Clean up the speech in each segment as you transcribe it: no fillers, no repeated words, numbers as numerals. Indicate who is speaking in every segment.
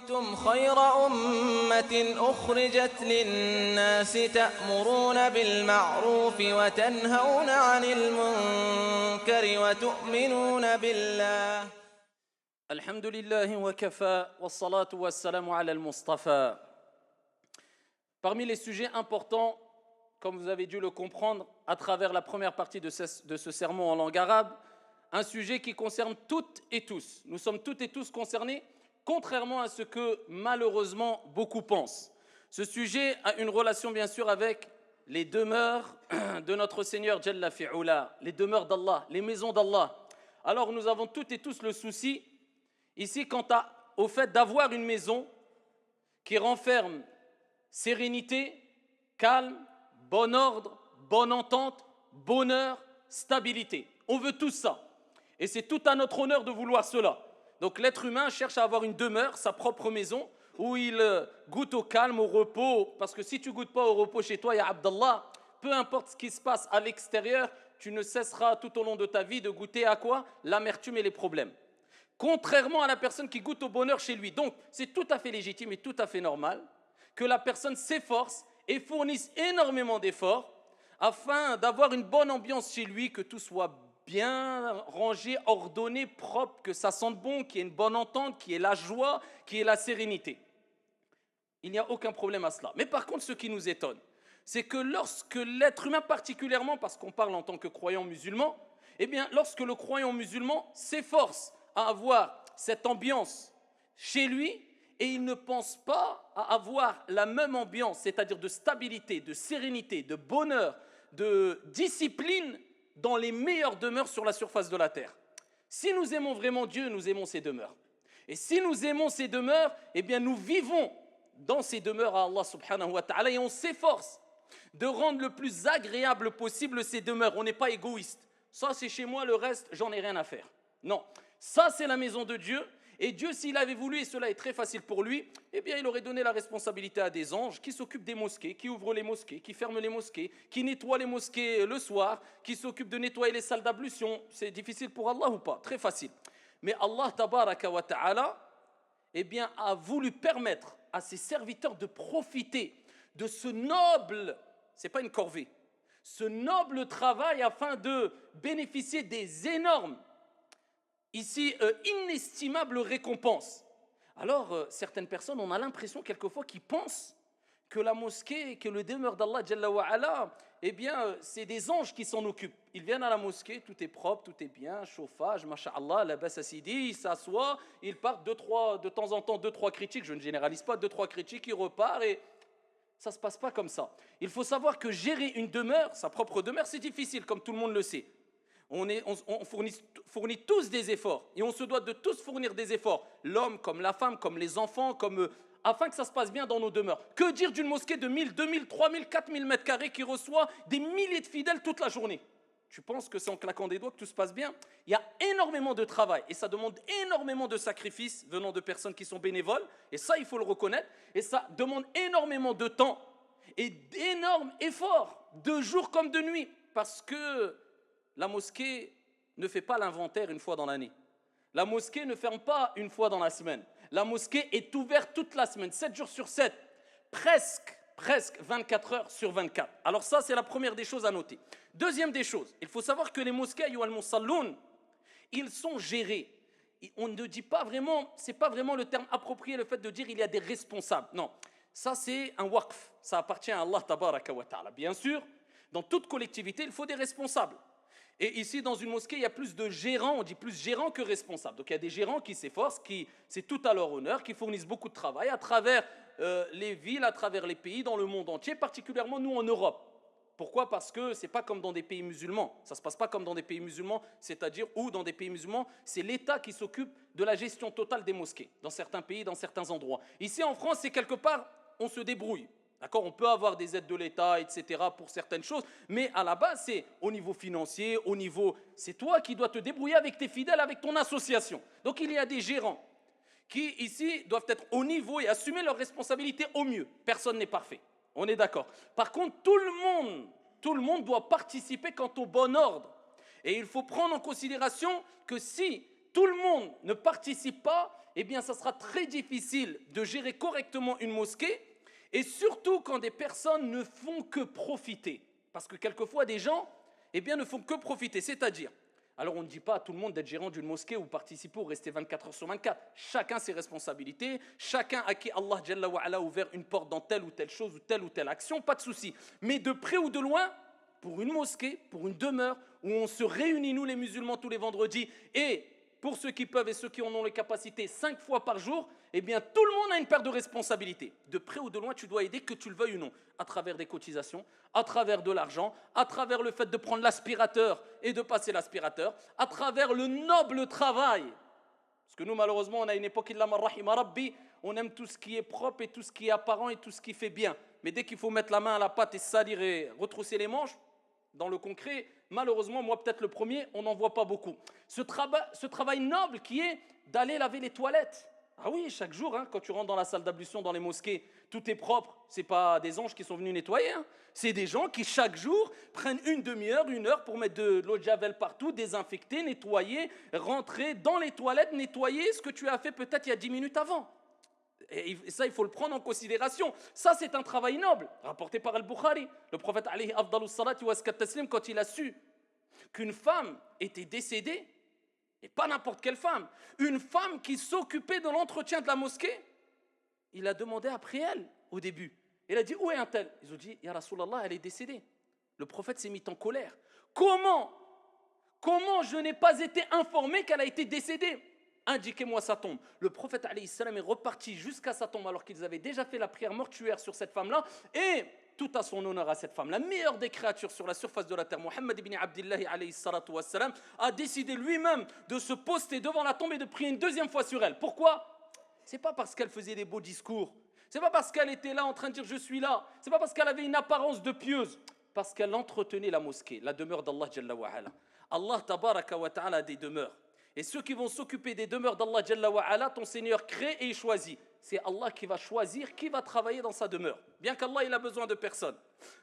Speaker 1: كنتم خير أمة أخرجت للناس تأمرون بالمعروف وتنهون عن المنكر وتؤمنون بالله.
Speaker 2: الحمد لله وكفى والصلاة والسلام على المصطفى. Parmi les sujets importants, comme vous avez dû le comprendre à travers la première partie de ce sermon en langue arabe, un sujet qui concerne toutes et tous. Nous sommes toutes et tous concernés, contrairement à ce que malheureusement beaucoup pensent. Ce sujet a une relation bien sûr avec les demeures de notre Seigneur Jalla fi'oula, les demeures d'Allah, les maisons d'Allah. Alors nous avons toutes et tous le souci ici quant au fait d'avoir une maison qui renferme sérénité, calme, bon ordre, bonne entente, bonheur, stabilité. On veut tout ça. Et c'est tout à notre honneur de vouloir cela. Donc l'être humain cherche à avoir une demeure, sa propre maison, où il goûte au calme, au repos. Parce que si tu ne goûtes pas au repos chez toi, ya Abdallah, peu importe ce qui se passe à l'extérieur, tu ne cesseras tout au long de ta vie de goûter à quoi? L'amertume et les problèmes. Contrairement à la personne qui goûte au bonheur chez lui. Donc c'est tout à fait légitime et tout à fait normal que la personne s'efforce et fournisse énormément d'efforts afin d'avoir une bonne ambiance chez lui, que tout soit bien rangé, ordonné, propre, que ça sente bon, qu'il y ait une bonne entente, qu'il y ait la joie, qu'il y ait la sérénité. Il n'y a aucun problème à cela. Mais par contre, ce qui nous étonne, c'est que lorsque l'être humain, particulièrement parce qu'on parle en tant que croyant musulman, eh bien, lorsque le croyant musulman s'efforce à avoir cette ambiance chez lui, et il ne pense pas à avoir la même ambiance, c'est-à-dire de stabilité, de sérénité, de bonheur, de discipline, dans les meilleures demeures sur la surface de la terre. Si nous aimons vraiment Dieu, nous aimons ses demeures. Et si nous aimons ses demeures, eh bien nous vivons dans ces demeures à Allah subhanahu wa ta'ala et on s'efforce de rendre le plus agréable possible ces demeures. On n'est pas égoïste. Ça c'est chez moi, le reste, j'en ai rien à faire. Non, ça c'est la maison de Dieu. Et Dieu, s'il avait voulu, et cela est très facile pour lui, eh bien, il aurait donné la responsabilité à des anges qui s'occupent des mosquées, qui ouvrent les mosquées, qui ferment les mosquées, qui nettoient les mosquées le soir, qui s'occupent de nettoyer les salles d'ablution. C'est difficile pour Allah ou pas? Très facile. Mais Allah, tabaraka wa ta'ala, eh bien, a voulu permettre à ses serviteurs de profiter de ce noble, c'est pas une corvée, ce noble travail afin de bénéficier des énormes ici, inestimable récompense. Alors, certaines personnes, on a l'impression quelquefois qu'ils pensent que la mosquée, que le demeure d'Allah, Jalla wa ala, eh bien, c'est des anges qui s'en occupent. Ils viennent à la mosquée, tout est propre, tout est bien, chauffage, masha'Allah, la basse assidi, ils s'assoient, ils partent de temps en temps, 2-3 critiques, je ne généralise pas, 2-3 critiques, ils repartent et ça ne se passe pas comme ça. Il faut savoir que gérer une demeure, sa propre demeure, c'est difficile, comme tout le monde le sait. On fournit tous des efforts et on se doit de tous fournir des efforts, l'homme comme la femme, comme les enfants, afin que ça se passe bien dans nos demeures. Que dire d'une mosquée de 1000, 2000, 3000, 4000 mètres carrés qui reçoit des milliers de fidèles toute la journée? Tu penses que c'est en claquant des doigts que tout se passe bien? Il y a énormément de travail et ça demande énormément de sacrifices venant de personnes qui sont bénévoles, et ça il faut le reconnaître, et ça demande énormément de temps et d'énormes efforts, de jour comme de nuit, parce que la mosquée ne fait pas l'inventaire une fois dans l'année. La mosquée ne ferme pas une fois dans la semaine. La mosquée est ouverte toute la semaine, 7 jours sur 7, presque 24 heures sur 24. Alors ça, c'est la première des choses à noter. Deuxième des choses, il faut savoir que les mosquées, ayyuhal musalloun, ils sont gérés. On ne dit pas vraiment, c'est pas vraiment le terme approprié, le fait de dire il y a des responsables. Non, ça c'est un waqf, ça appartient à Allah tabaraka wa ta'ala. Bien sûr, dans toute collectivité, il faut des responsables. Et ici, dans une mosquée, il y a plus de gérants, on dit plus gérants que responsables. Donc il y a des gérants qui s'efforcent, c'est tout à leur honneur, qui fournissent beaucoup de travail à travers les villes, à travers les pays, dans le monde entier, particulièrement nous en Europe. Pourquoi? Parce que ce n'est pas comme dans des pays musulmans. Ça ne se passe pas comme dans des pays musulmans, c'est-à-dire où dans des pays musulmans, c'est l'État qui s'occupe de la gestion totale des mosquées, dans certains pays, dans certains endroits. Ici en France, c'est quelque part, on se débrouille. D'accord, on peut avoir des aides de l'État, etc. pour certaines choses, mais à la base, c'est au niveau financier, c'est toi qui dois te débrouiller avec tes fidèles, avec ton association. Donc il y a des gérants qui, ici, doivent être au niveau et assumer leurs responsabilités au mieux. Personne n'est parfait, on est d'accord. Par contre, tout le monde doit participer quant au bon ordre. Et il faut prendre en considération que si tout le monde ne participe pas, eh bien, ça sera très difficile de gérer correctement une mosquée, et surtout quand des personnes ne font que profiter. Parce que quelquefois, des gens, eh bien, ne font que profiter. C'est-à-dire, alors on ne dit pas à tout le monde d'être gérant d'une mosquée ou participer ou rester 24 heures sur 24. Chacun ses responsabilités, chacun à qui Allah Jalla wa Ala a ouvert une porte dans telle ou telle chose ou telle action, pas de souci. Mais de près ou de loin, pour une mosquée, pour une demeure, où on se réunit, nous les musulmans, tous les vendredis, et pour ceux qui peuvent et ceux qui en ont les capacités, 5 fois par jour, eh bien tout le monde a une part de responsabilité. De près ou de loin, tu dois aider, que tu le veuilles ou non, à travers des cotisations, à travers de l'argent, à travers le fait de prendre l'aspirateur et de passer l'aspirateur, à travers le noble travail. Parce que nous, malheureusement, on a une époque, illa man rahima rabbi, on aime tout ce qui est propre et tout ce qui est apparent et tout ce qui fait bien. Mais dès qu'il faut mettre la main à la pâte et se salir et retrousser les manches, dans le concret, malheureusement, moi peut-être le premier, on n'en voit pas beaucoup. Ce travail noble qui est d'aller laver les toilettes. Ah oui, chaque jour, hein, quand tu rentres dans la salle d'ablution, dans les mosquées, tout est propre. Ce n'est pas des anges qui sont venus nettoyer. Hein. C'est des gens qui, chaque jour, prennent une demi-heure, 1 heure pour mettre de l'eau de javel partout, désinfecter, nettoyer, rentrer dans les toilettes, nettoyer ce que tu as fait peut-être il y a 10 minutes avant. Et ça, il faut le prendre en considération. Ça, c'est un travail noble, rapporté par Al-Bukhari. Le prophète, alayhi afdalus salati wa azka taslim, quand il a su qu'une femme était décédée, et pas n'importe quelle femme, une femme qui s'occupait de l'entretien de la mosquée, il a demandé après elle, au début. Il a dit, où est un tel? Ils ont dit, Ya Rasulallah, elle est décédée. Le prophète s'est mis en colère. Comment je n'ai pas été informé qu'elle a été décédée? Indiquez-moi sa tombe. Le prophète alayhi salam est reparti jusqu'à sa tombe alors qu'ils avaient déjà fait la prière mortuaire sur cette femme-là, et tout à son honneur à cette femme, la meilleure des créatures sur la surface de la terre, Muhammad ibn Abdillah alayhi salatu wassalam, a décidé lui-même de se poster devant la tombe et de prier une deuxième fois sur elle. Pourquoi? C'est pas parce qu'elle faisait des beaux discours, c'est pas parce qu'elle était là en train de dire je suis là, c'est pas parce qu'elle avait une apparence de pieuse, parce qu'elle entretenait la mosquée, la demeure d'Allah Jalla wa Ala. Allah tabaraka wa ta'ala a des demeures. Et ceux qui vont s'occuper des demeures d'Allah Jalla wa Ala, ton Seigneur crée et il choisit. C'est Allah qui va choisir qui va travailler dans sa demeure. Bien qu'Allah, il a besoin de personne.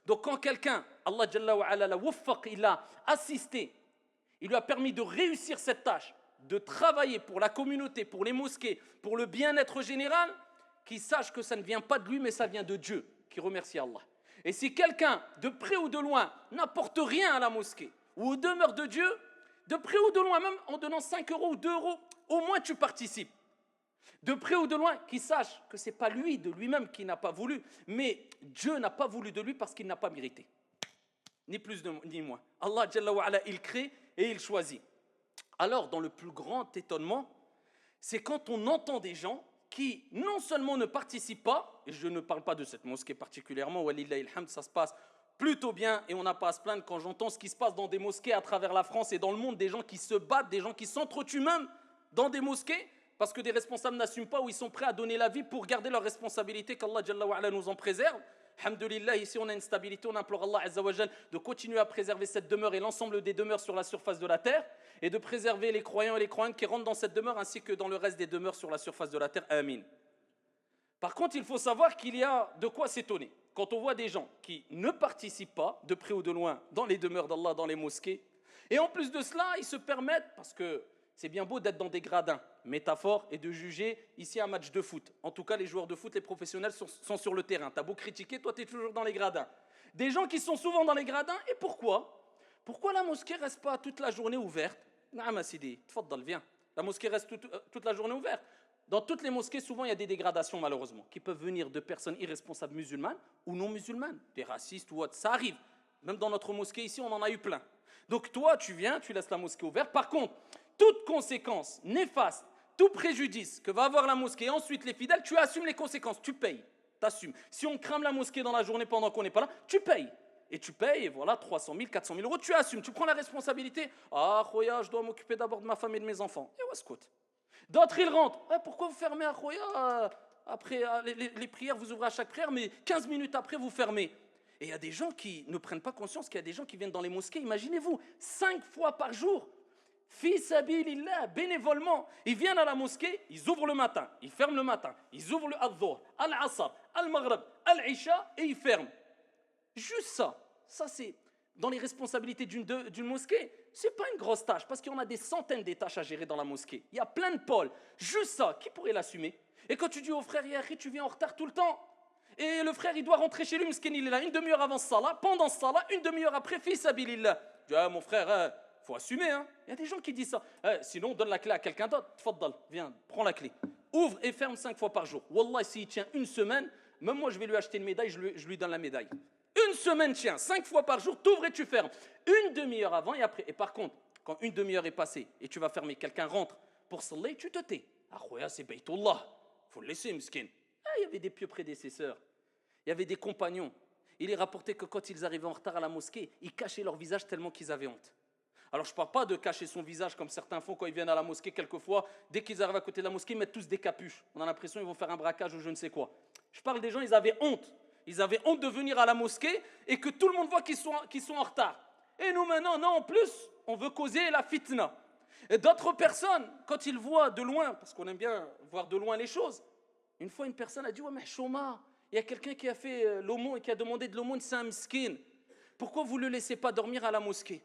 Speaker 2: Donc quand quelqu'un, Allah Jalla wa Ala, il a assisté, il lui a permis de réussir cette tâche, de travailler pour la communauté, pour les mosquées, pour le bien-être général, qu'il sache que ça ne vient pas de lui, mais ça vient de Dieu, qui remercie Allah. Et si quelqu'un, de près ou de loin, n'apporte rien à la mosquée, ou aux demeures de Dieu, de près ou de loin, même en donnant 5 euros ou 2 euros, au moins tu participes. De près ou de loin, qu'il sache que ce n'est pas lui, de lui-même, qui n'a pas voulu, mais Dieu n'a pas voulu de lui parce qu'il n'a pas mérité. Ni plus ni moins. Allah Jalla wa Ala, il crée et il choisit. Alors, dans le plus grand étonnement, c'est quand on entend des gens qui, non seulement ne participent pas, et je ne parle pas de cette mosquée particulièrement, walillahi alhamd, ça se passe plutôt bien et on n'a pas à se plaindre quand j'entends ce qui se passe dans des mosquées à travers la France et dans le monde, des gens qui se battent, des gens qui s'entretuent même dans des mosquées parce que des responsables n'assument pas ou ils sont prêts à donner la vie pour garder leurs responsabilités, qu'Allah Jalla wa Ala nous en préserve. Alhamdulillah, ici on a une stabilité, on implore Allah Azza wa Jal de continuer à préserver cette demeure et l'ensemble des demeures sur la surface de la terre et de préserver les croyants et les croyantes qui rentrent dans cette demeure ainsi que dans le reste des demeures sur la surface de la terre. Amin. Par contre, il faut savoir qu'il y a de quoi s'étonner. Quand on voit des gens qui ne participent pas, de près ou de loin, dans les demeures d'Allah, dans les mosquées, et en plus de cela, ils se permettent, parce que c'est bien beau d'être dans des gradins, métaphore, et de juger ici un match de foot. En tout cas, les joueurs de foot, les professionnels sont sur le terrain. T'as beau critiquer, toi, tu es toujours dans les gradins. Des gens qui sont souvent dans les gradins, et pourquoi? Pourquoi la mosquée ne reste pas toute la journée ouverte? Naam Sidi, tfaddal, viens. La mosquée reste toute la journée ouverte. Dans toutes les mosquées, souvent, il y a des dégradations, malheureusement, qui peuvent venir de personnes irresponsables musulmanes ou non musulmanes, des racistes ou autres. Ça arrive. Même dans notre mosquée ici, on en a eu plein. Donc toi, tu viens, tu laisses la mosquée ouverte. Par contre, toute conséquence néfaste, tout préjudice que va avoir la mosquée et ensuite les fidèles, tu assumes les conséquences, tu payes, t'assumes. Si on crame la mosquée dans la journée pendant qu'on n'est pas là, tu payes. Et tu payes, et voilà, 300 000, 400 000 euros, tu assumes, tu prends la responsabilité. Ah, Khoya, je dois m'occuper d'abord de ma femme et de mes enfants. Et wascout. D'autres, ils rentrent. Pourquoi vous fermez à Khoya après les prières, vous ouvrez à chaque prière, mais 15 minutes après, vous fermez. Et il y a des gens qui ne prennent pas conscience qu'il y a des gens qui viennent dans les mosquées, imaginez-vous, 5 fois par jour, fi sabilillah, bénévolement. Ils viennent à la mosquée, ils ouvrent le matin, ils ferment le matin, ils ouvrent le al-dhuhr, al-asr, al-maghrib, al-isha et ils ferment. Juste ça. Ça, c'est dans les responsabilités d'une mosquée, ce n'est pas une grosse tâche, parce qu'on a des centaines de tâches à gérer dans la mosquée. Il y a plein de pôles. Juste ça, qui pourrait l'assumer? Et quand tu dis au frère, Yahi, tu viens en retard tout le temps. Et le frère, il doit rentrer chez lui, miskin, il est là une demi-heure avant Salah, pendant Salah, une demi-heure après, fi sabilillah. Tu dis, ah, mon frère, faut assumer. Hein. Il y a des gens qui disent ça. Sinon, donne la clé à quelqu'un d'autre. Tfaddal, viens, prends la clé. Ouvre et ferme 5 fois par jour. Wallah, s'il tient une semaine, même moi, je vais lui acheter une médaille, je lui donne la médaille. Une semaine, tiens, 5 fois par jour, t'ouvres et tu fermes. Une demi-heure avant et après. Et par contre, quand une demi-heure est passée et tu vas fermer, quelqu'un rentre pour saler, tu te tais. Ah, khoya, c'est Baytullah. Faut le laisser, miskin. Il y avait des pieux prédécesseurs. Il y avait des compagnons. Il est rapporté que quand ils arrivaient en retard à la mosquée, ils cachaient leur visage tellement qu'ils avaient honte. Alors, je ne parle pas de cacher son visage comme certains font quand ils viennent à la mosquée. Quelquefois, dès qu'ils arrivent à côté de la mosquée, ils mettent tous des capuches. On a l'impression qu'ils vont faire un braquage ou je ne sais quoi. Je parle des gens, ils avaient honte. Ils avaient honte de venir à la mosquée et que tout le monde voit qu'ils sont en retard. Et nous, maintenant, non, en plus, on veut causer la fitna. Et d'autres personnes, quand ils voient de loin, parce qu'on aime bien voir de loin les choses, une fois, une personne a dit, ouais, mais Chouma, il y a quelqu'un qui a fait l'aumône et qui a demandé de l'aumône, c'est un miskin. Pourquoi vous ne le laissez pas dormir à la mosquée?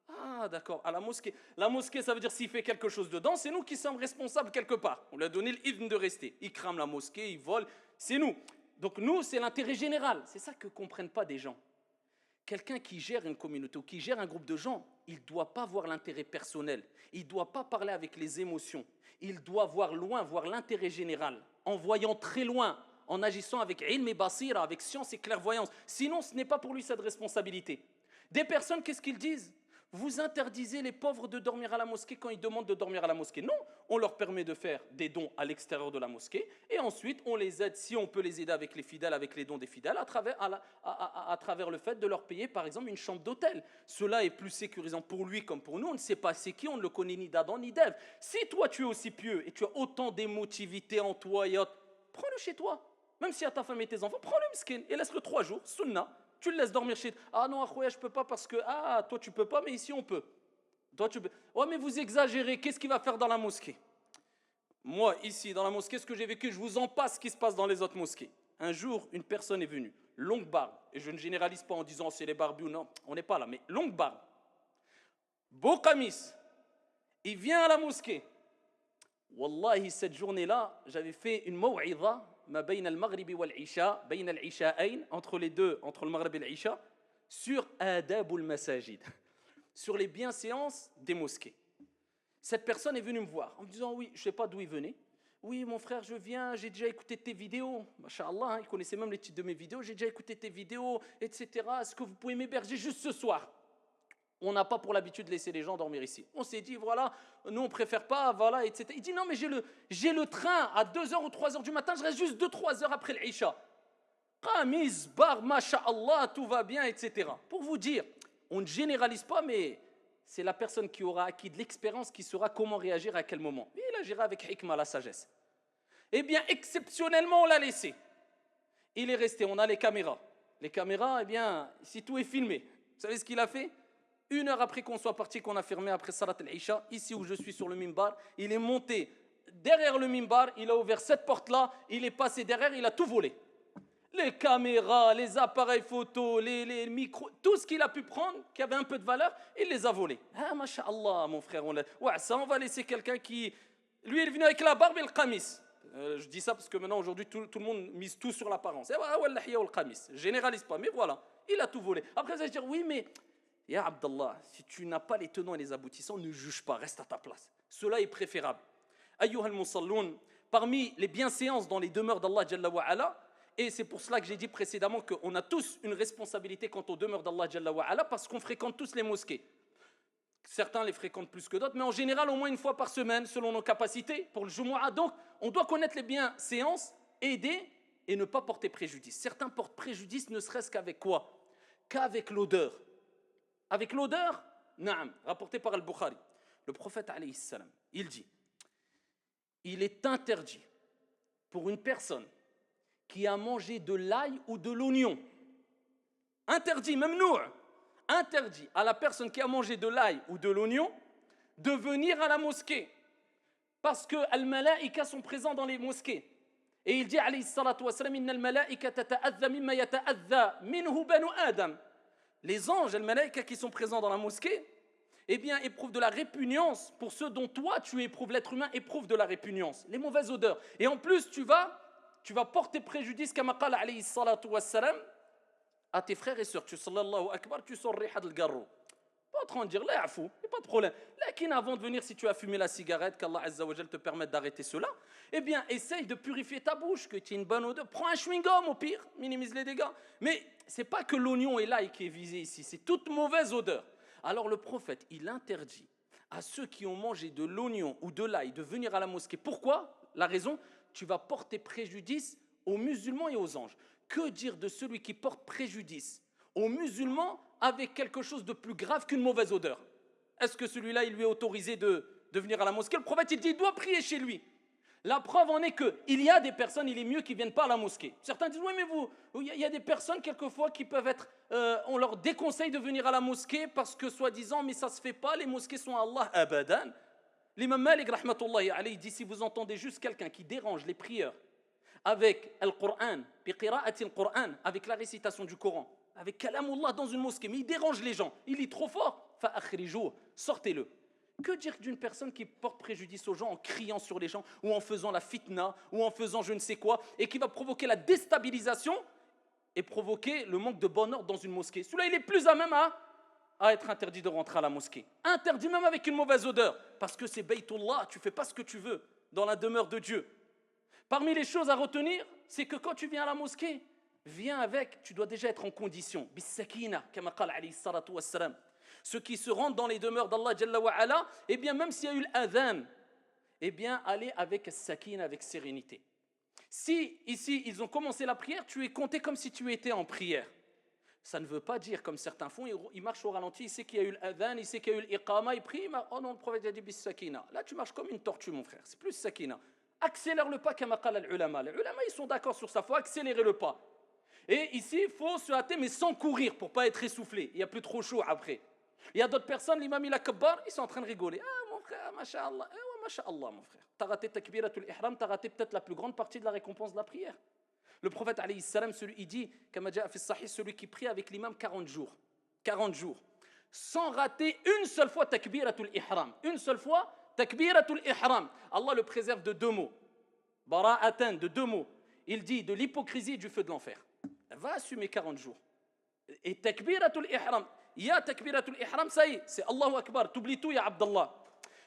Speaker 2: Ah, d'accord, à la mosquée. La mosquée, ça veut dire s'il fait quelque chose dedans, c'est nous qui sommes responsables quelque part. On lui a donné l'idne de rester. Il crame la mosquée, il vole, c'est nous. Donc nous, c'est l'intérêt général. C'est ça que ne comprennent pas des gens. Quelqu'un qui gère une communauté ou qui gère un groupe de gens, il ne doit pas voir l'intérêt personnel. Il ne doit pas parler avec les émotions. Il doit voir loin, voir l'intérêt général, en voyant très loin, en agissant avec ilm et basira, avec science et clairvoyance. Sinon, ce n'est pas pour lui cette responsabilité. Des personnes, qu'est-ce qu'ils disent? Vous interdisez les pauvres de dormir à la mosquée quand ils demandent de dormir à la mosquée. Non, on leur permet de faire des dons à l'extérieur de la mosquée et ensuite on les aide, si on peut les aider avec les fidèles, avec les dons des fidèles, à travers le fait de leur payer par exemple une chambre d'hôtel. Cela est plus sécurisant pour lui comme pour nous. On ne sait pas c'est qui, on ne le connaît ni d'Adam ni d'Ève. Si toi tu es aussi pieux et tu as autant d'émotivité en toi, prends-le chez toi. Même si à ta femme et tes enfants, prends-le miskin et laisse-le 3 jours, sunnah. Tu le laisses dormir chez toi. Ah non, Akhouya, je ne peux pas parce que, toi tu ne peux pas, mais ici on peut. Toi tu peux. Ouais, mais vous exagérez, qu'est-ce qu'il va faire dans la mosquée? Moi, ici, dans la mosquée, ce que j'ai vécu, je vous en passe ce qui se passe dans les autres mosquées. Un jour, une personne est venue, longue barbe, et je ne généralise pas en disant c'est les barbus ou non, on n'est pas là, mais longue barbe, beau kamis, il vient à la mosquée. Wallahi, cette journée-là, j'avais fait une maw'idha, ما بين المغرب والعشاء بين العشاءين entre les deux, entre le maghrib et l'isha, sur adab al-masajid, sur les bienséances des mosquées. Cette personne est venue me voir en me disant oui, je ne sais pas d'où il venait. Oui, mon frère, je viens, j'ai déjà écouté tes vidéos. Masha'Allah, il connaissait même les titres de mes vidéos. J'ai déjà écouté tes vidéos, etc. Est-ce que vous pouvez m'héberger juste ce soir? On n'a pas pour l'habitude de laisser les gens dormir ici. On s'est dit, voilà, nous on ne préfère pas, voilà, etc. Il dit, non, mais j'ai le train à 2h ou 3h du matin, je reste juste 2-3 heures après l'Isha. Qamis, bar, masha'Allah, tout va bien, etc. Pour vous dire, on ne généralise pas, mais c'est la personne qui aura acquis de l'expérience qui saura comment réagir à quel moment. Et il agira avec hikmah, la sagesse. Eh bien, exceptionnellement, on l'a laissé. Il est resté, on a les caméras. Les caméras, eh bien, si tout est filmé. Vous savez ce qu'il a fait? 1 heure après qu'on soit parti, qu'on a fermé après Salat al-Isha, ici où je suis sur le mimbar, il est monté derrière le mimbar, il a ouvert cette porte-là, il est passé derrière, il a tout volé. Les caméras, les appareils photos, les micros, tout ce qu'il a pu prendre, qui avait un peu de valeur, il les a volés. Ah, masha'Allah, mon frère, ça, on va laisser quelqu'un qui... Lui, il est venu avec la barbe et le qamis. Je dis ça parce que maintenant, aujourd'hui, tout le monde mise tout sur l'apparence. Je généralise pas, mais voilà, il a tout volé. Après, ça va dire, oui, mais... Ya Abdallah, si tu n'as pas les tenants et les aboutissants, ne juge pas, reste à ta place. Cela est préférable. Ayyuhal musalloun, parmi les bienséances dans les demeures d'Allah Jalla wa Ala, et c'est pour cela que j'ai dit précédemment qu'on a tous une responsabilité quant aux demeures d'Allah Jalla wa Ala parce qu'on fréquente tous les mosquées. Certains les fréquentent plus que d'autres, mais en général au moins une fois par semaine selon nos capacités pour le Jumu'ah. Donc on doit connaître les bienséances, aider et ne pas porter préjudice. Certains portent préjudice ne serait-ce qu'avec quoi? Qu'avec l'odeur. Avec l'odeur, naam, rapporté par Al-Bukhari, le prophète alayhi salam, il dit, il est interdit pour une personne qui a mangé de l'ail ou de l'oignon, interdit, même nous, interdit à la personne qui a mangé de l'ail ou de l'oignon de venir à la mosquée parce que les malaïkas sont présents dans les mosquées. Et il dit alayhi salatu wa salam, inna al-malaïka tata'adha mimma yata'adha minhu banu Adam. les anges et les malaïkas qui sont présents dans la mosquée, eh bien, éprouvent de la répugnance pour ceux dont toi tu éprouves, l'être humain éprouve de la répugnance, les mauvaises odeurs. Et en plus, tu vas porter préjudice, kama qala alayhi salatu wassalam, à tes frères et sœurs. Tu sallallahu akbar, tu sors riha al-garro. Pas en train de dire, là, afou, il n'y a pas de problème. Là, avant de venir, si tu as fumé la cigarette, qu'Allah Azza wa Jal te permette d'arrêter cela, eh bien, essaye de purifier ta bouche, que tu aies une bonne odeur. Prends un chewing-gum au pire, minimise les dégâts. Mais ce n'est pas que l'oignon et l'ail qui est visé ici, c'est toute mauvaise odeur. Alors le prophète, il interdit à ceux qui ont mangé de l'oignon ou de l'ail de venir à la mosquée. Pourquoi? La raison, tu vas porter préjudice aux musulmans et aux anges. Que dire de celui qui porte préjudice aux musulmans avec quelque chose de plus grave qu'une mauvaise odeur? Est-ce que celui-là, il lui est autorisé de venir à la mosquée? Le prophète, il dit, il doit prier chez lui. La preuve en est qu'il y a des personnes, il est mieux qu'ils ne viennent pas à la mosquée. Certains disent, oui, mais il y a des personnes, quelquefois, qui peuvent être, on leur déconseille de venir à la mosquée parce que, soi-disant, mais ça ne se fait pas, les mosquées sont à Allah, abadan. L'imam Malik, rahmatullahi alayhi, dit, si vous entendez juste quelqu'un qui dérange les prieurs avec Al-Qur'an, avec la récitation du Coran, avec Kalamullah dans une mosquée, mais il dérange les gens, il est trop fort, sortez-le. Que dire d'une personne qui porte préjudice aux gens en criant sur les gens, ou en faisant la fitna, ou en faisant je ne sais quoi, et qui va provoquer la déstabilisation et provoquer le manque de bon ordre dans une mosquée? Celui-là, il est plus à même à être interdit de rentrer à la mosquée. Interdit même avec une mauvaise odeur, parce que c'est Baytullah, tu fais pas ce que tu veux dans la demeure de Dieu. Parmi les choses à retenir, c'est que quand tu viens à la mosquée, viens avec, tu dois déjà être en condition. Bis-sakina, kama qala alayhi salatu wassalam. Ceux qui se rendent dans les demeures d'Allah Jalla wa Ala, eh bien même s'il y a eu l'adhan, eh bien allez avec sakina, avec sérénité. Si ici ils ont commencé la prière, tu es compté comme si tu étais en prière. Ça ne veut pas dire comme certains font, ils marchent au ralenti, il sait qu'il y a eu l'adhan, il sait qu'il y a eu l'iqama, il prie, oh non, le prophète a dit bis sakina. Là tu marches comme une tortue mon frère, c'est plus sakina. Accélère le pas kama qala al-ulama. Les ulama ils sont d'accord sur ça, il faut accélérer le pas. Et ici il faut se hâter mais sans courir pour ne pas être essoufflé, il n'y a plus trop chaud après. Il y a d'autres personnes, l'imam il a kabbar, ils sont en train de rigoler. Ah mon frère, masha'Allah, masha'Allah mon frère. T'as raté takbiratul ihram, t'as raté peut-être la plus grande partie de la récompense de la prière. Le prophète alayhi salam, il dit, kama ja'a fi sahih, celui qui prie avec l'imam 40 jours. 40 jours. Sans rater une seule fois takbiratul ihram. Une seule fois takbiratul ihram. Allah le préserve de deux mots. Bara'atan, de deux mots. Il dit de l'hypocrisie et du feu de l'enfer. Va assumer 40 jours. Et takbiratul ihram. Ya takbiratul ihram, ça y est, c'est Allahu Akbar, t'oublies tout, ya Abdallah.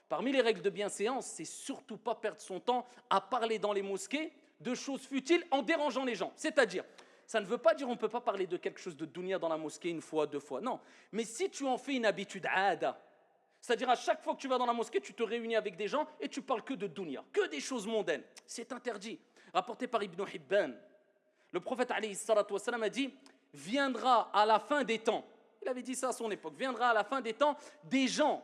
Speaker 2: Parmi les règles de bienséance, c'est surtout pas perdre son temps à parler dans les mosquées de choses futiles en dérangeant les gens. C'est-à-dire, ça ne veut pas dire on ne peut pas parler de quelque chose de dunya dans la mosquée une fois, deux fois, non. Mais si tu en fais une habitude, ada, c'est-à-dire à chaque fois que tu vas dans la mosquée, tu te réunis avec des gens et tu parles que de dunya, que des choses mondaines. C'est interdit. Rapporté par Ibn Hibban, le prophète alayhi salatu wassalam a dit, viendra à la fin des temps. Il avait dit ça à son époque. Viendra à la fin des temps des gens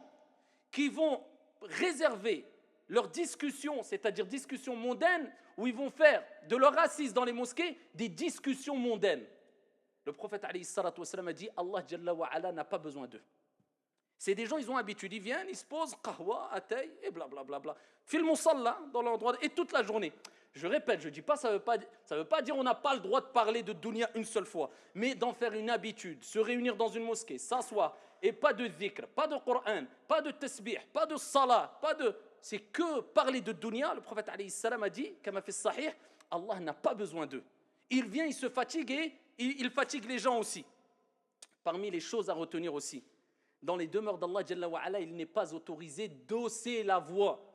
Speaker 2: qui vont réserver leurs discussions, c'est-à-dire discussions mondaines, où ils vont faire de leur assise dans les mosquées des discussions mondaines. Le prophète alayhi salatu wassalam a dit, Allah Jalla wa Ala n'a pas besoin d'eux. C'est des gens, ils ont l'habitude, ils viennent, ils se posent, qahwa, atay, et blablabla. Fil musalla, dans l'endroit, et toute la journée. Je répète, je ne dis pas, ça veut pas dire on n'a pas le droit de parler de dunya une seule fois, mais d'en faire une habitude, se réunir dans une mosquée, s'asseoir, et pas de dhikr, pas de Coran, pas de tasbih, pas de salat, c'est que parler de dunya. Le prophète alayhi salam a dit, comme a fait sahih, Allah n'a pas besoin d'eux. Il vient, il se fatigue et il fatigue les gens aussi. Parmi les choses à retenir aussi, dans les demeures d'Allah Jalla wa Ala, il n'est pas autorisé d'hausser la voix.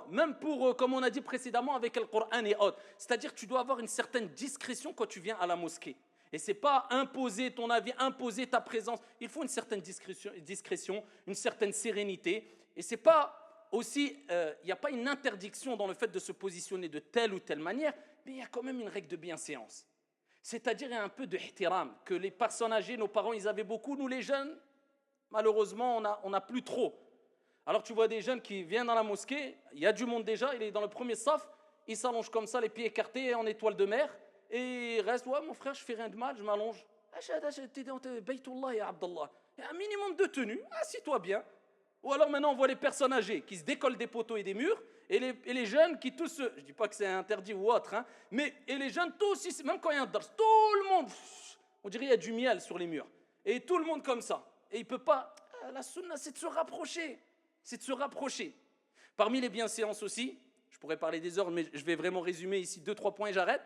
Speaker 2: Même pour, comme on a dit précédemment, avec le Coran et autres. C'est-à-dire que tu dois avoir une certaine discrétion quand tu viens à la mosquée. Et ce n'est pas imposer ton avis, imposer ta présence. Il faut une certaine discrétion, une certaine sérénité. Et c'est pas aussi, il n'y a pas une interdiction dans le fait de se positionner de telle ou telle manière, mais il y a quand même une règle de bienséance. C'est-à-dire il y a un peu de ihtiram, que les personnes âgées, nos parents, ils avaient beaucoup, nous les jeunes, malheureusement, on n'a plus trop. Alors tu vois des jeunes qui viennent dans la mosquée, il y a du monde déjà, il est dans le premier saf, il s'allonge comme ça, les pieds écartés en étoile de mer, et il reste, ouais mon frère, je fais rien de mal, je m'allonge. T'es dans Baytullah ya Abdallah. Il y a un minimum de tenue, assis-toi bien. Ou alors maintenant on voit les personnes âgées qui se décollent des poteaux et des murs, et les jeunes qui tous, je ne dis pas que c'est interdit ou autre, hein, mais et les jeunes tous, même quand il y a un dars, tout le monde, On dirait qu'il y a du miel sur les murs. Et tout le monde comme ça. Et il ne peut pas... La sunna, c'est de se rapprocher. C'est de se rapprocher. Parmi les bienséances aussi, je pourrais parler des heures, mais je vais vraiment résumer ici 2-3 points et j'arrête.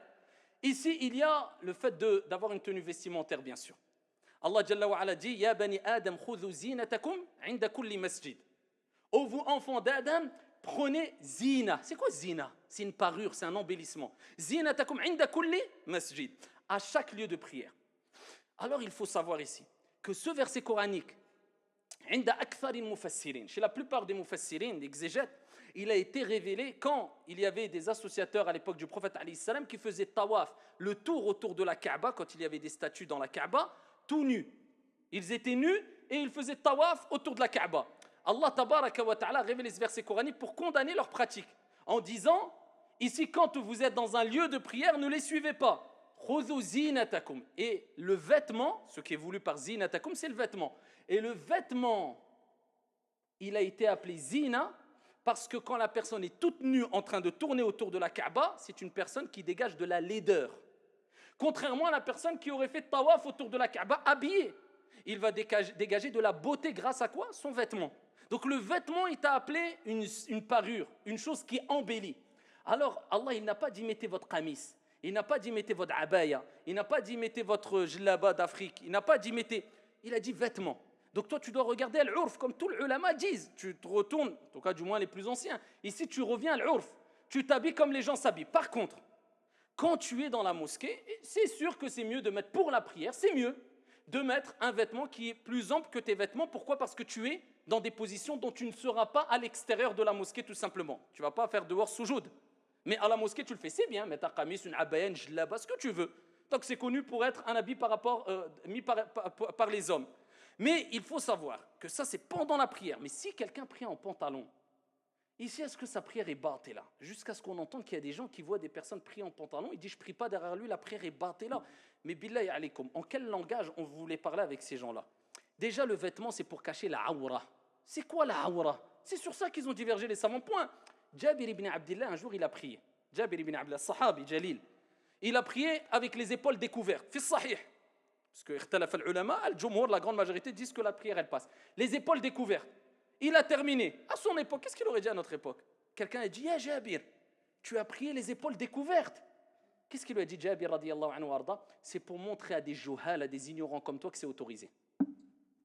Speaker 2: Ici, il y a le fait d'avoir une tenue vestimentaire, bien sûr. Allah Jalla wa Ala dit « Ya bani Adam khudhu zinatakum inda kulli masjid » Ô vous, enfants d'Adam, prenez zina. C'est quoi zina? C'est une parure, c'est un embellissement. Zinatakum inda kulli masjid. À chaque lieu de prière. Alors, il faut savoir ici que ce verset coranique, chez la plupart des mufassirin, des exégètes, il a été révélé quand il y avait des associateurs à l'époque du prophète alayhi salam qui faisaient tawaf, le tour autour de la Kaaba, quand il y avait des statues dans la Kaaba, tout nus. Ils étaient nus et ils faisaient tawaf autour de la Kaaba. Allah tabaraka wa ta'ala a révélé ce verset coranique pour condamner leur pratique en disant, ici quand vous êtes dans un lieu de prière, ne les suivez pas. Khudhu zinatakum. Et le vêtement, ce qui est voulu par zinatakum, c'est le vêtement. Et le vêtement, il a été appelé zina parce que quand la personne est toute nue en train de tourner autour de la Kaaba, c'est une personne qui dégage de la laideur. Contrairement à la personne qui aurait fait tawaf autour de la Kaaba habillée. Il va dégager de la beauté grâce à quoi? Son vêtement. Donc le vêtement est appelé une parure, une chose qui embellit. Alors Allah, il n'a pas dit mettez votre qamis. Il n'a pas dit mettez votre abaya. Il n'a pas dit mettez votre jlaba d'Afrique. Il n'a pas dit mettez. Il a dit vêtements. Donc toi, tu dois regarder l'urf, comme tous les ulama disent. Tu te retournes, en tout cas du moins les plus anciens. Ici, tu reviens à l'urf. Tu t'habilles comme les gens s'habillent. Par contre, quand tu es dans la mosquée, c'est sûr que c'est mieux de mettre pour la prière, c'est mieux de mettre un vêtement qui est plus ample que tes vêtements. Pourquoi? Parce que tu es dans des positions dont tu ne seras pas à l'extérieur de la mosquée tout simplement. Tu ne vas pas faire dehors soujoud. Mais à la mosquée, tu le fais, c'est bien. Mettre un qamis, une abaya, une jlaba, ce que tu veux. Donc c'est connu pour être un habit mis par les hommes. Mais il faut savoir que ça, c'est pendant la prière. Mais si quelqu'un prie en pantalon, ici, est-ce que sa prière est battée là? Jusqu'à ce qu'on entende qu'il y a des gens qui voient des personnes prier en pantalon, ils disent je prie pas derrière lui, la prière est battée là. Mais billahi alaykum, en quel langage on voulait parler avec ces gens-là? Déjà, le vêtement, c'est pour cacher la awra. C'est quoi la awra? C'est sur ça qu'ils ont divergé les savants. Point. Jabir ibn Abdillah, un jour, il a prié. Jabir ibn Abdillah, sahabi, jalil. Il a prié avec les épaules découvertes. Fi sahih. Parce que ikhtalaf al-ulama, al-jumhur, la grande majorité, disent que la prière, elle passe. Les épaules découvertes. Il a terminé. À son époque, qu'est-ce qu'il aurait dit à notre époque? Quelqu'un a dit, ya Jabir, tu as prié les épaules découvertes. Qu'est-ce qu'il lui a dit, Jabir, radiyallahu anhu arda? C'est pour montrer à des juhal, à des ignorants comme toi que c'est autorisé.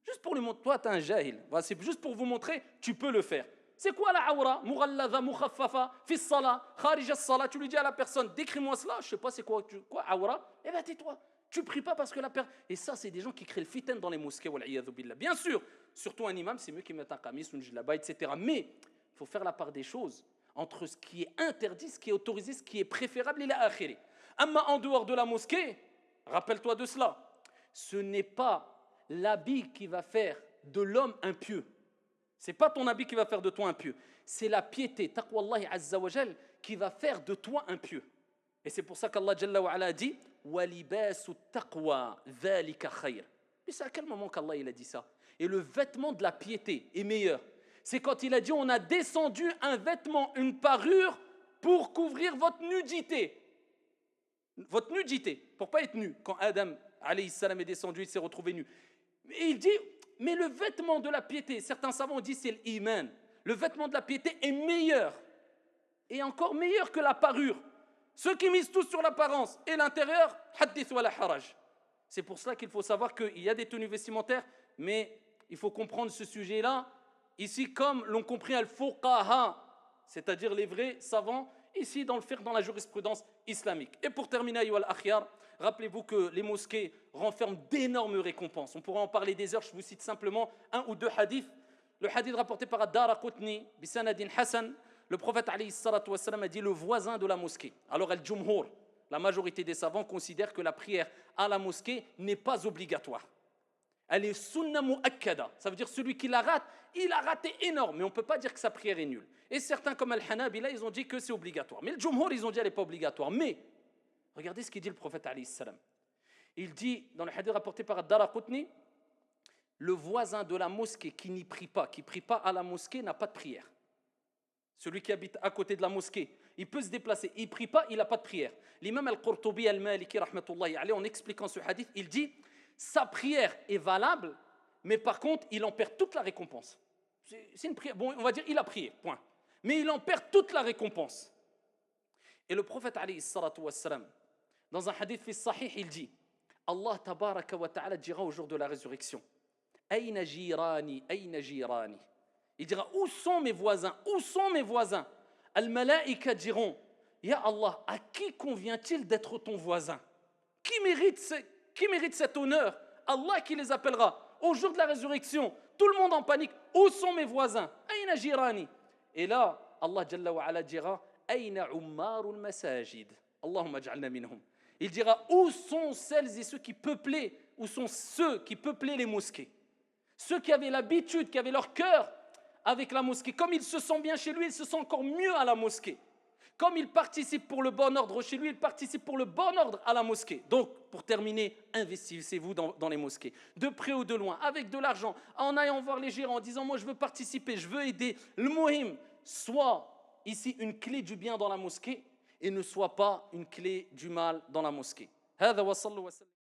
Speaker 2: Juste pour lui montrer, toi, tu es un jahil. Voilà, c'est juste pour vous montrer, tu peux le faire. C'est quoi la awra? Mughalladha, mukhaffafa, fi salah, kharij as-salah. Tu lui dis à la personne, décris-moi cela, je sais pas c'est quoi awra. Eh bien, tais-toi. Tu pries pas parce que la personne. Et ça, c'est des gens qui créent le fiten dans les mosquées, wal-iyadhu billah. Bien sûr, surtout un imam, c'est mieux qu'il mette un qamis, une jlaba, etc. Mais il faut faire la part des choses entre ce qui est interdit, ce qui est autorisé, ce qui est préférable, et la akhiri. Amma en dehors de la mosquée, rappelle-toi de cela, ce n'est pas l'habit qui va faire de l'homme impieux. Ce n'est pas ton habit qui va faire de toi impieux. C'est la piété, taqwallahi azza wa jal, qui va faire de toi impieux. Et c'est pour ça qu'Allah Jalla wa Ala dit وَلِبَاسُ التَّقْوَى ذَلِكَ خَيْرٌ. Mais c'est à quel moment qu'Allah il a dit ça? Et le vêtement de la piété est meilleur. C'est quand il a dit on a descendu un vêtement, une parure pour couvrir votre nudité. Votre nudité, pour ne pas être nu. Quand Adam alayhi salam est descendu, il s'est retrouvé nu. Et il dit, mais le vêtement de la piété, certains savants disent c'est l'iman. Le vêtement de la piété est meilleur. Et encore meilleur que la parure. Ceux qui misent tous sur l'apparence et l'intérieur, hadith wa la haraj. C'est pour cela qu'il faut savoir qu'il y a des tenues vestimentaires, mais il faut comprendre ce sujet-là. Ici, comme l'ont compris al-fuqaha, c'est-à-dire les vrais savants, ici dans le fiqh, dans la jurisprudence islamique. Et pour terminer, ayyuha al-akhyar, rappelez-vous que les mosquées renferment d'énormes récompenses. On pourra en parler des heures, je vous cite simplement un ou deux hadiths. Le hadith rapporté par Ad-Daraqutni, bisanadin Hassan, le prophète alayhi salatu wassalam a dit le voisin de la mosquée. Alors al-jumhur, la majorité des savants considèrent que la prière à la mosquée n'est pas obligatoire. Elle est sunna mu'akkada. Ça veut dire celui qui la rate, il a raté énorme. Mais on ne peut pas dire que sa prière est nulle. Et certains comme Al-Hanabila, ils ont dit que c'est obligatoire. Mais le Jumhur, ils ont dit qu'elle n'est pas obligatoire. Mais, regardez ce qu'il dit le prophète alayhi salam. Il dit, dans le hadith rapporté par Ad-Daraqutni, le voisin de la mosquée qui n'y prie pas, qui ne prie pas à la mosquée, n'a pas de prière. celui qui habite à côté de la mosquée, il peut se déplacer, il ne prie pas, il n'a pas de prière. L'imam Al-Qurtubi Al-Maliki, rahmatullahi alayhi, en expliquant ce hadith, il dit, sa prière est valable, mais par contre, il en perd toute la récompense. C'est une prière, bon, on va dire, il a prié, point. Mais il en perd toute la récompense. Et le prophète, alayhi salatu wassalam, dans un hadith fi sahih, il dit, Allah tabaraka wa ta'ala dira au jour de la résurrection, Aïna jirani, Aïna jirani. Il dira, où sont mes voisins? Où sont mes voisins? Al-Malaïka diront, Ya Allah, à qui convient-il d'être ton voisin? Qui mérite cet honneur? Allah qui les appellera. Au jour de la résurrection, tout le monde en panique. Où sont mes voisins? Aïna jirani. Et là, Allah Jalla wa ala dira, Aïna ummarul masajid. Allahumma ja'alna minhum. Il dira, où sont celles et ceux qui peuplaient, où sont ceux qui peuplaient les mosquées? Ceux qui avaient l'habitude, qui avaient leur cœur avec la mosquée. Comme il se sent bien chez lui, il se sent encore mieux à la mosquée. Comme il participe pour le bon ordre chez lui, il participe pour le bon ordre à la mosquée. Donc, pour terminer, investissez-vous dans les mosquées. De près ou de loin, avec de l'argent, en allant voir les gérants, en disant, moi je veux participer, je veux aider. Le muhim, soit ici une clé du bien dans la mosquée, et ne soit pas une clé du mal dans la mosquée.